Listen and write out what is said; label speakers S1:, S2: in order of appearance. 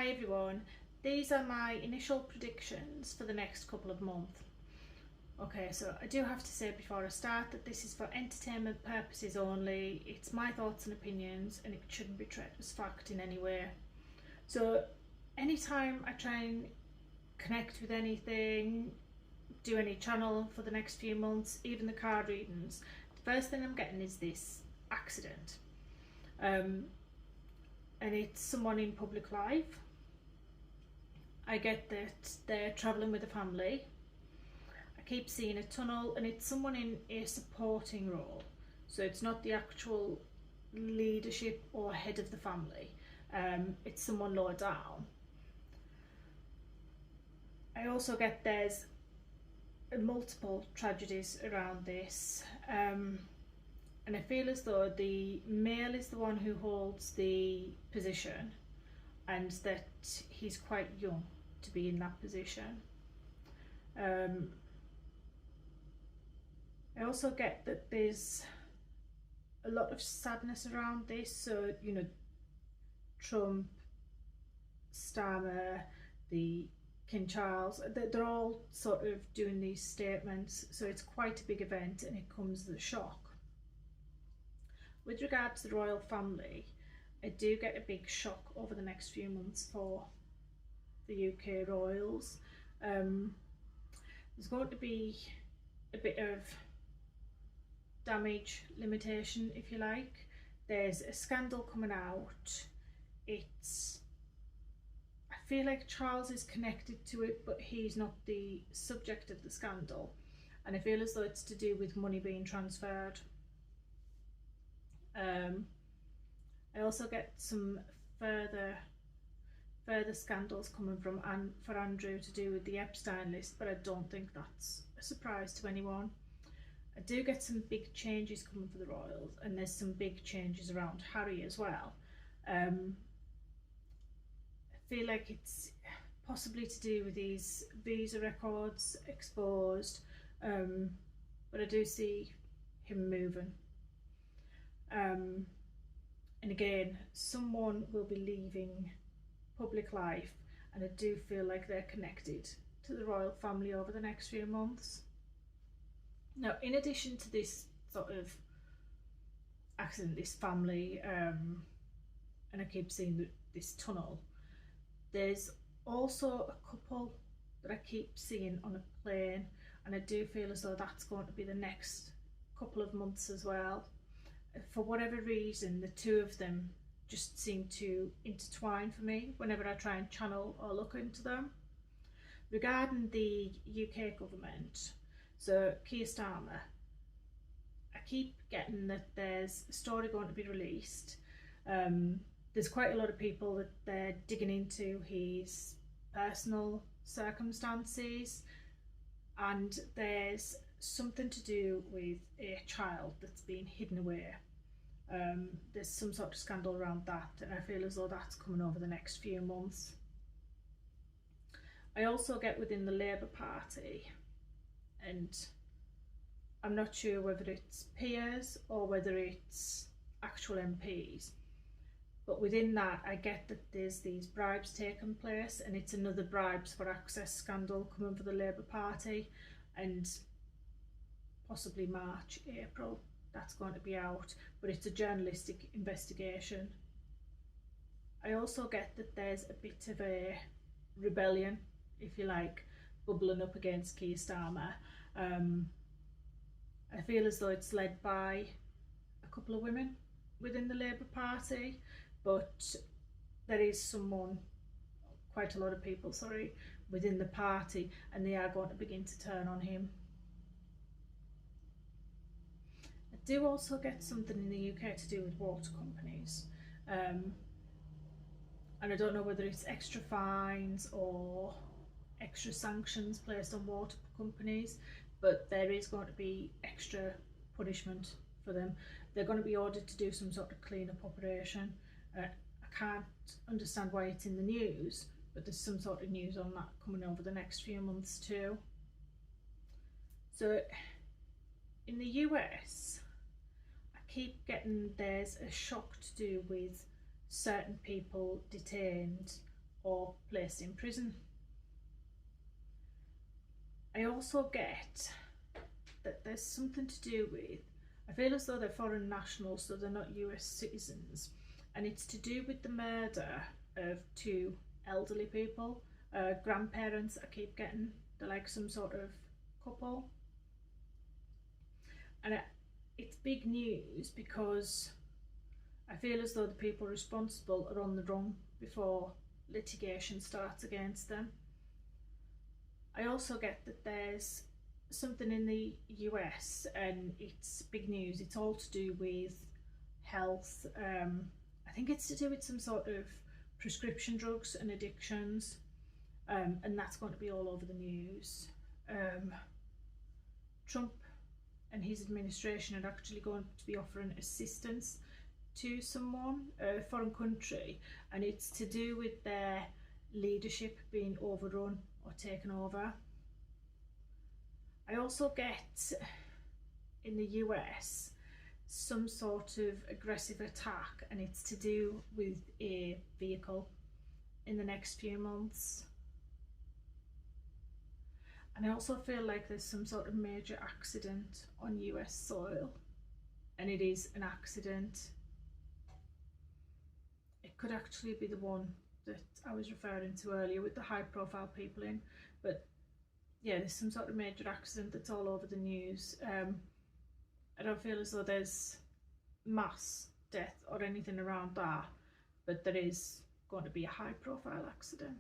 S1: Hi everyone, these are my initial predictions for the next couple of months. Okay, so I do have to say before I start that this is for entertainment purposes only. It's my thoughts and opinions and it shouldn't be treated as fact in any way. So anytime I try and connect with anything, do any channel for the next few months, even the card readings, the first thing I'm getting is this accident. And it's someone in public life. I get that they're travelling with a family. I keep seeing a tunnel and it's someone in a supporting role. So it's not the actual leadership or head of the family. It's someone lower down. I also get there's multiple tragedies around this. And I feel as though the male is the one who holds the position and that he's quite young to be in that position. I also get that there's a lot of sadness around this. So, you know, Trump, Starmer, the King Charles, they're all sort of doing these statements. So it's quite a big event and it comes as a shock. With regard to the royal family, I do get a big shock over the next few months for the UK royals. There's going to be a bit of damage limitation, if you like. There's a scandal coming out. I feel like Charles is connected to it, but he's not the subject of the scandal. And I feel as though it's to do with money being transferred. I also get some further scandals coming from for Andrew to do with the Epstein list, but I don't think that's a surprise to anyone. I do get some big changes coming for the royals, and there's some big changes around Harry as well. I feel like it's possibly to do with these visa records exposed, but I do see him moving. And again, someone will be leaving public life, and I do feel like they're connected to the royal family over the next few months. Now, in addition to this sort of accident, this family, and I keep seeing this tunnel, there's also a couple that I keep seeing on a plane, and I do feel as though that's going to be the next couple of months as well. For whatever reason, the two of them just seem to intertwine for me whenever I try and channel or look into them. Regarding the UK government, so Kier Starmer, I keep getting that there's a story going to be released. There's quite a lot of people that they're digging into his personal circumstances, and there's something to do with a child that's been hidden away. There's some sort of scandal around that, and I feel as though that's coming over the next few months. I also get within the Labour Party, and I'm not sure whether it's peers or whether it's actual MPs, but within that I get that there's these bribes taking place, and it's another bribes for access scandal coming for the Labour Party, and possibly March, April, that's going to be out, but it's a journalistic investigation. I also get that there's a bit of a rebellion, if you like, bubbling up against Kier Starmer. I feel as though it's led by a couple of women within the Labour Party, but there is quite a lot of people, within the party, and they are going to begin to turn on him. I do also get something in the UK to do with water companies, and I don't know whether it's extra fines or extra sanctions placed on water companies, but there is going to be extra punishment for them. They're going to be ordered to do some sort of clean-up operation. I can't understand why it's in the news, but there's some sort of news on that coming over the next few months too. So in the US, I keep getting there's a shock to do with certain people detained or placed in prison. I also get that there's something to do with, I feel as though they're foreign nationals, so they're not US citizens, and it's to do with the murder of two elderly people, grandparents I keep getting. They're like some sort of couple, and it's big news because I feel as though the people responsible are on the run before litigation starts against them. I also get that there's something in the US, and it's big news. It's all to do with health. I think it's to do with some sort of prescription drugs and addictions, and that's going to be all over the news. Trump and his administration are actually going to be offering assistance to someone, a foreign country, and it's to do with their leadership being overrun or taken over. I also get in the US some sort of aggressive attack, and it's to do with a vehicle in the next few months. And I also feel like there's some sort of major accident on US soil, and it is an accident. It could actually be the one that I was referring to earlier with the high profile people in, but yeah, there's some sort of major accident that's all over the news. I don't feel as though there's mass death or anything around that, but there is going to be a high profile accident.